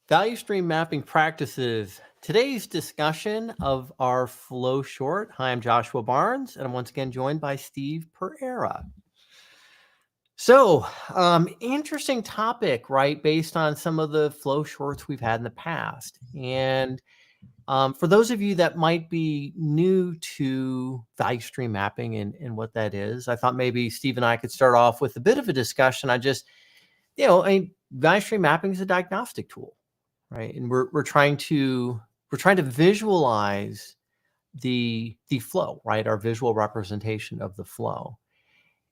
Value stream mapping practices. Today's discussion of our flow short. Hi, I'm Joshua Barnes, and I'm once again joined by Steve Pereira. So, interesting topic, right? Based on some of the flow shorts we've had in the past. And for those of you that might be new to value stream mapping and what that is, I thought maybe Steve and I could start off with a bit of a discussion. Value stream mapping is a diagnostic tool, right? And we're trying to visualize the flow, right? Our visual representation of the flow.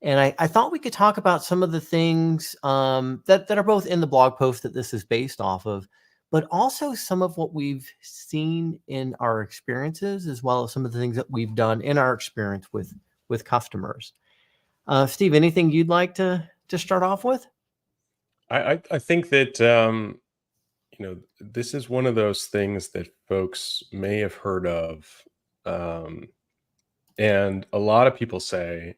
And I thought we could talk about some of the things that are both in the blog post that this is based off of, but also some of what we've seen in our experiences, as well as some of the things that we've done in our experience with customers. Steve, anything you'd like to start off with? I think that this is one of those things that folks may have heard of, and a lot of people say,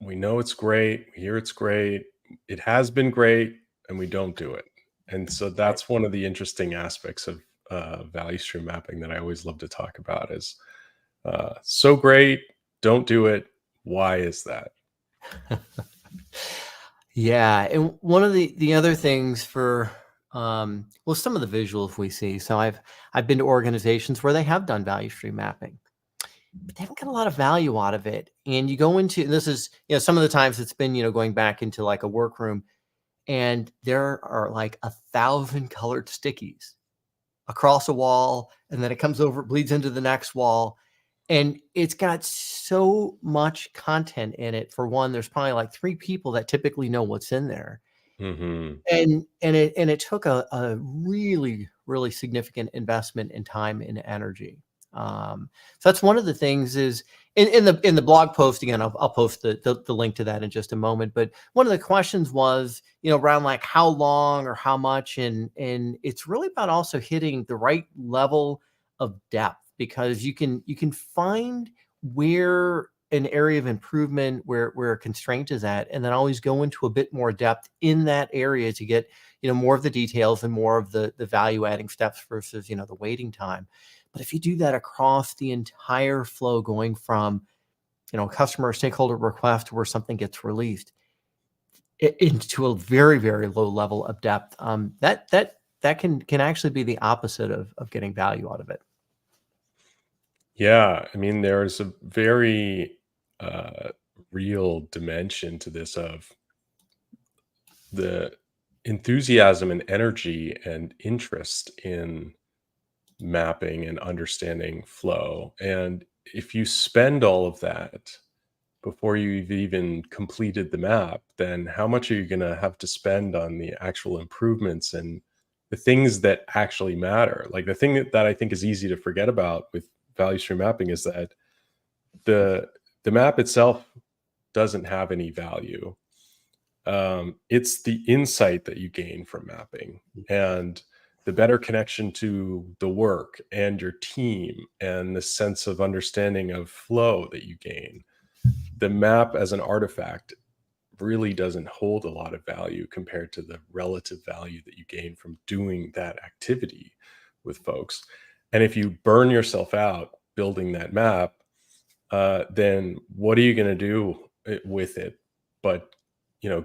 we know it's great, we hear it's great, it has been great, and we don't do it. And so that's one of the interesting aspects of value stream mapping that I always love to talk about is so great, don't do it. Why is that? Yeah, and one of the other things for some of the visuals we see. So I've been to organizations where they have done value stream mapping, but they haven't got a lot of value out of it. And you go into, and this is, some of the times it's been, going back into like a workroom, and there are like 1,000 colored stickies across a wall, and then it comes over, bleeds into the next wall. And it's got so much content in it. For one, there's probably like 3 people that typically know what's in there. Mm-hmm. And it took a really, really significant investment in time and energy. So that's one of the things is in the blog post. Again, I'll post the link to that in just a moment. But one of the questions was, around like how long or how much, and it's really about also hitting the right level of depth, because you can find where an area of improvement, where a constraint is at, and then always go into a bit more depth in that area to get, more of the details and more of the value adding steps versus, the waiting time. But if you do that across the entire flow, going from, customer stakeholder request to where something gets released into a very, very low level of depth, that can actually be the opposite of getting value out of it. Yeah, I mean, there's a very real dimension to this of the enthusiasm and energy and interest in mapping and understanding flow. And if you spend all of that before you've even completed the map, then how much are you going to have to spend on the actual improvements and the things that actually matter? Like the thing that I think is easy to forget about with value stream mapping is that the map itself doesn't have any value. It's the insight that you gain from mapping and the better connection to the work and your team and the sense of understanding of flow that you gain. The map as an artifact really doesn't hold a lot of value compared to the relative value that you gain from doing that activity with folks. And if you burn yourself out building that map, then what are you going to do with it? But,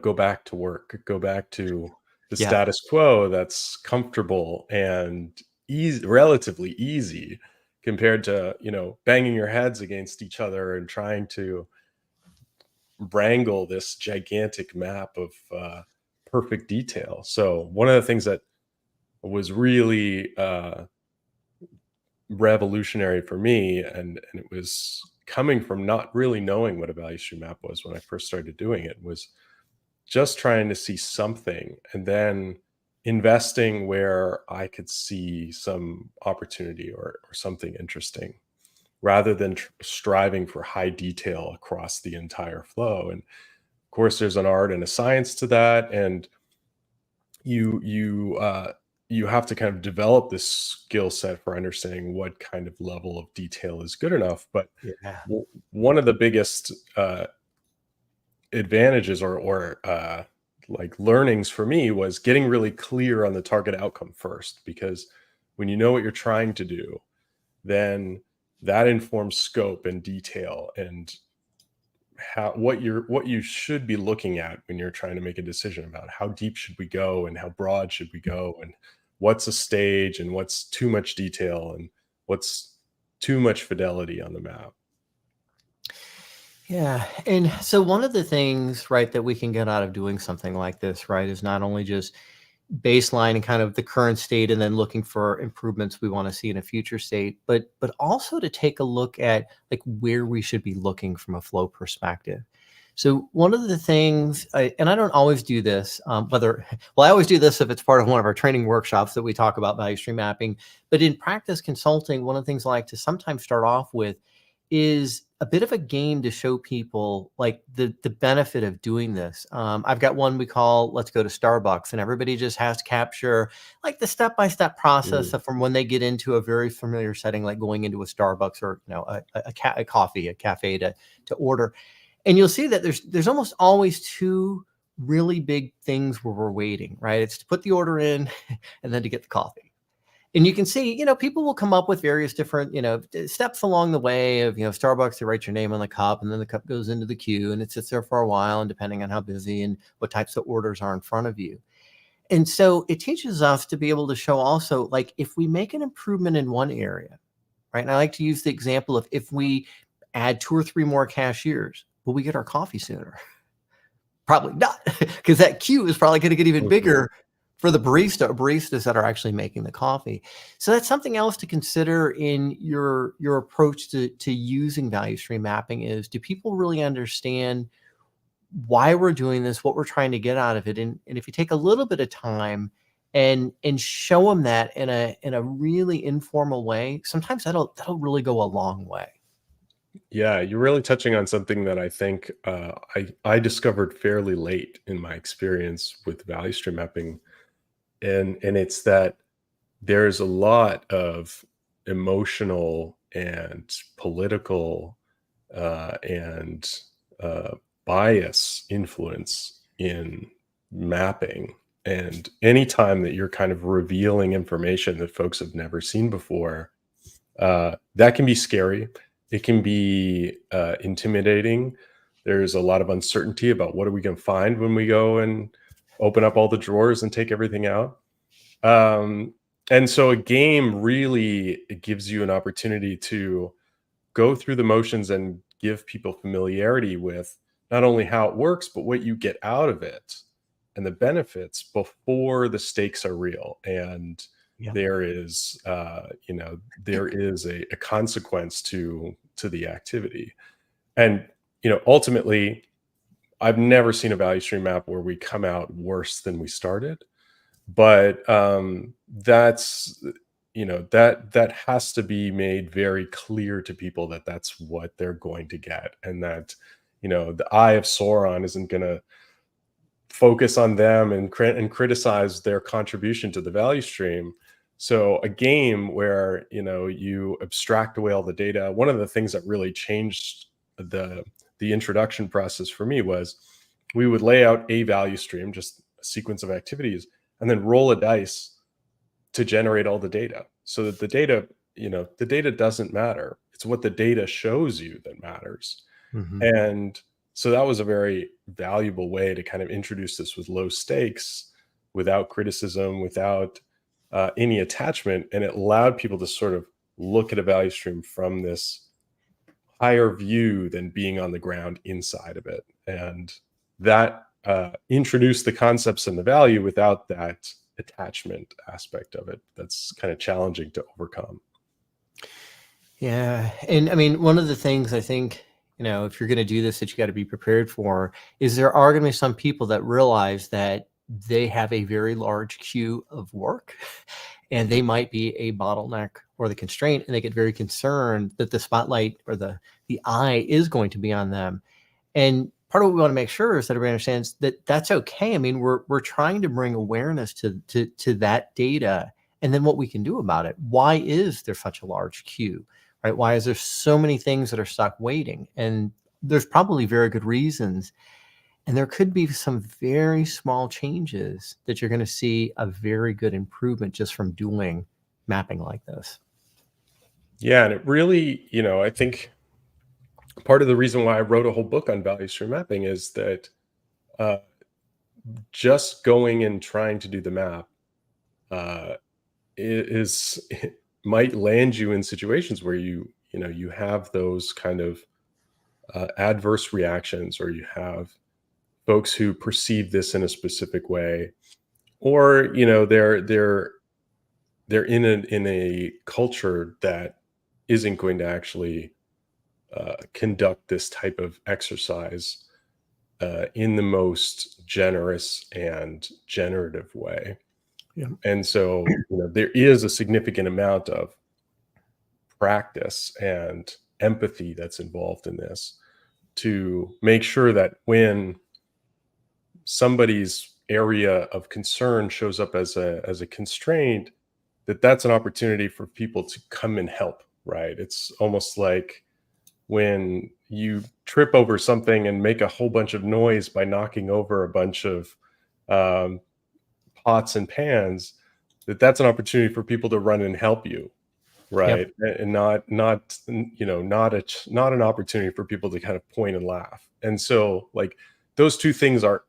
go back to work, go back to the status quo that's comfortable and easy, relatively easy compared to, banging your heads against each other and trying to wrangle this gigantic map of perfect detail. So one of the things that was really revolutionary for me, and it was coming from not really knowing what a value stream map was when I first started doing it, was just trying to see something and then investing where I could see some opportunity or something interesting, rather than striving for high detail across the entire flow. And of course, there's an art and a science to that, and you have to kind of develop this skill set for understanding what kind of level of detail is good enough. But one of the biggest advantages or like learnings for me was getting really clear on the target outcome first, because when you know what you're trying to do, then that informs scope and detail and what you should be looking at when you're trying to make a decision about how deep should we go and how broad should we go, and what's a stage and what's too much detail and what's too much fidelity on the map. Yeah. And so one of the things, right, that we can get out of doing something like this, right, is not only just baseline and kind of the current state and then looking for improvements we want to see in a future state, but also to take a look at like where we should be looking from a flow perspective. So one of the things, and I don't always do this, well, I always do this if it's part of one of our training workshops that we talk about value stream mapping, but in practice consulting, one of the things I like to sometimes start off with is a bit of a game to show people like the benefit of doing this. I've got one we call Let's Go to Starbucks, and everybody just has to capture like the step-by-step process Mm. of from when they get into a very familiar setting, like going into a Starbucks or a coffee, a cafe to order. And you'll see that there's almost always two really big things where we're waiting, right? It's to put the order in and then to get the coffee. And you can see, people will come up with various different, steps along the way of, Starbucks, they write your name on the cup and then the cup goes into the queue and it sits there for a while. And depending on how busy and what types of orders are in front of you. And so it teaches us to be able to show also, like, if we make an improvement in one area, right? And I like to use the example of if we add 2 or 3 more cashiers, will we get our coffee sooner? Probably not, because that queue is probably going to get even bigger for the baristas that are actually making the coffee. So that's something else to consider in your approach to using value stream mapping is, do people really understand why we're doing this, what we're trying to get out of it? And if you take a little bit of time and show them that in a really informal way, sometimes that'll really go a long way. Yeah, you're really touching on something that I think I discovered fairly late in my experience with value stream mapping, and it's that there's a lot of emotional and political and bias influence in mapping. And anytime that you're kind of revealing information that folks have never seen before, that can be scary. It can be intimidating. There's a lot of uncertainty about what are we going to find when we go and open up all the drawers and take everything out. And so a game really gives you an opportunity to go through the motions and give people familiarity with not only how it works, but what you get out of it and the benefits before the stakes are real. And Yeah. there is, there is a consequence to the activity. And, ultimately, I've never seen a value stream map where we come out worse than we started. But that's, that has to be made very clear to people that that's what they're going to get, and that, the Eye of Sauron isn't going to focus on them and criticize their contribution to the value stream. So a game where, you abstract away all the data. One of the things that really changed the introduction process for me was we would lay out a value stream, just a sequence of activities, and then roll a dice to generate all the data, so that the data doesn't matter. It's what the data shows you that matters. Mhm. And so that was a very valuable way to kind of introduce this with low stakes, without criticism, without any attachment. And it allowed people to sort of look at a value stream from this higher view than being on the ground inside of it. And that introduced the concepts and the value without that attachment aspect of it. That's kind of challenging to overcome. Yeah. And I mean, one of the things I think, if you're going to do this, that you got to be prepared for is there are going to be some people that realize that they have a very large queue of work and they might be a bottleneck or the constraint, and they get very concerned that the spotlight or the eye is going to be on them. And part of what we want to make sure is that everybody understands that that's okay. I mean, we're trying to bring awareness to that data and then what we can do about it. Why is there such a large queue, right? Why is there so many things that are stuck waiting? And there's probably very good reasons. And there could be some very small changes that you're going to see a very good improvement just from doing mapping like this. Yeah, and it really, I think part of the reason why I wrote a whole book on value stream mapping is that uh, just going and trying to do the map uh, it might land you in situations where you have those kind of adverse reactions, or you have folks who perceive this in a specific way, or they're in a culture that isn't going to actually conduct this type of exercise in the most generous and generative way. Yeah. And so, there is a significant amount of practice and empathy that's involved in this to make sure that when somebody's area of concern shows up as a constraint, that's an opportunity for people to come and help, right? It's almost like when you trip over something and make a whole bunch of noise by knocking over a bunch of um, pots and pans, that's an opportunity for people to run and help you, Yep. right? And not not an opportunity for people to kind of point and laugh. And so, like, those two things are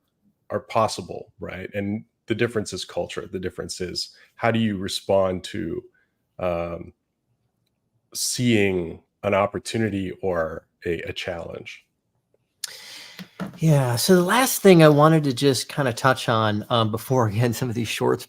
possible, right? And the difference is culture. The difference is, how do you respond to um, seeing an opportunity or a challenge? Yeah. So the last thing I wanted to just kind of touch on before, again, some of these shorts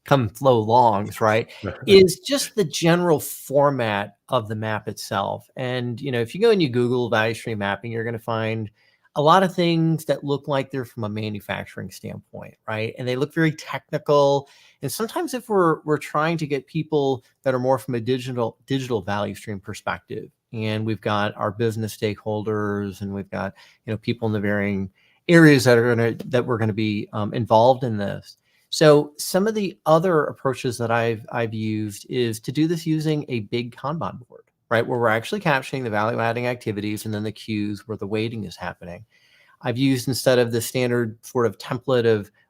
come flow longs, right, is just the general format of the map itself. And, if you go and you Google value stream mapping, you're going to find a lot of things that look like they're from a manufacturing standpoint, right? And they look very technical. And sometimes if we're trying to get people that are more from a digital value stream perspective, and we've got our business stakeholders, and we've got people in the varying areas that we're gonna be involved in this. So some of the other approaches that I've used is to do this using a big Kanban board, right, where we're actually capturing the value adding activities and then the queues where the weighting is happening. I've used, instead of the standard sort of template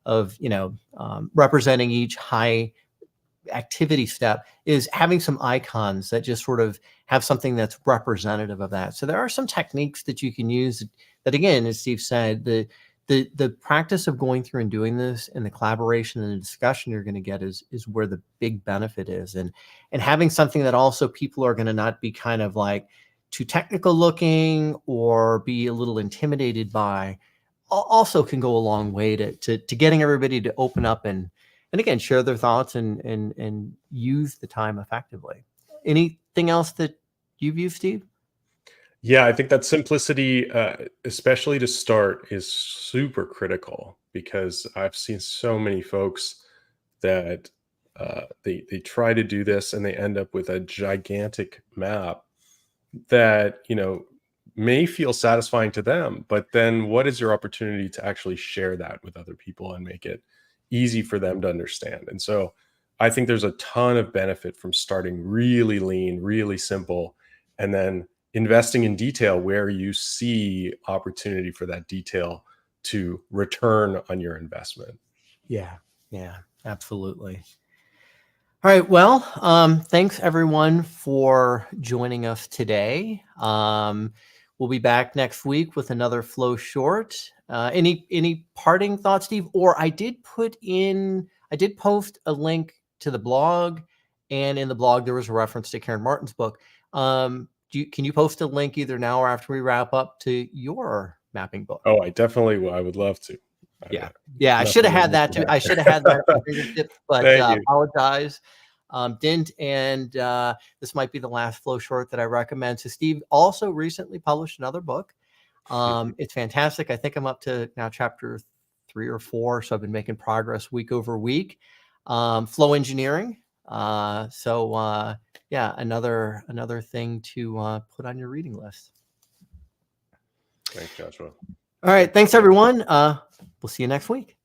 of representing each high activity step, is having some icons that just sort of have something that's representative of that. So there are some techniques that you can use that, again, as Steve said, the practice of going through and doing this, and the collaboration and the discussion you're going to get is where the big benefit is. And having something that also people are going to not be kind of like too technical looking or be a little intimidated by, also can go a long way to getting everybody to open up and again, share their thoughts and use the time effectively. Anything else that you've used, Steve? Yeah, I think that simplicity, especially to start, is super critical, because I've seen so many folks that they try to do this and they end up with a gigantic map that may feel satisfying to them, but then what is your opportunity to actually share that with other people and make it easy for them to understand? And so I think there's a ton of benefit from starting really lean, really simple, and then investing in detail where you see opportunity for that detail to return on your investment. Yeah, absolutely. All right. Well, thanks everyone for joining us today. We'll be back next week with another Flow Short. Any parting thoughts, Steve? Or I did post a link to the blog, and in the blog there was a reference to Karen Martin's book. Can you post a link either now or after we wrap up to your mapping book? Oh, I would love to. Yeah. I should have had that too. I should have had that at my fingertips, but apologize. Didn't. And this might be the last Flow Short that I recommend. So Steve also recently published another book. It's fantastic. I think I'm up to now chapter 3 or 4. So I've been making progress week over week. Flow engineering. Yeah, another thing to put on your reading list. Thanks, Joshua. All right. Thanks, everyone. We'll see you next week.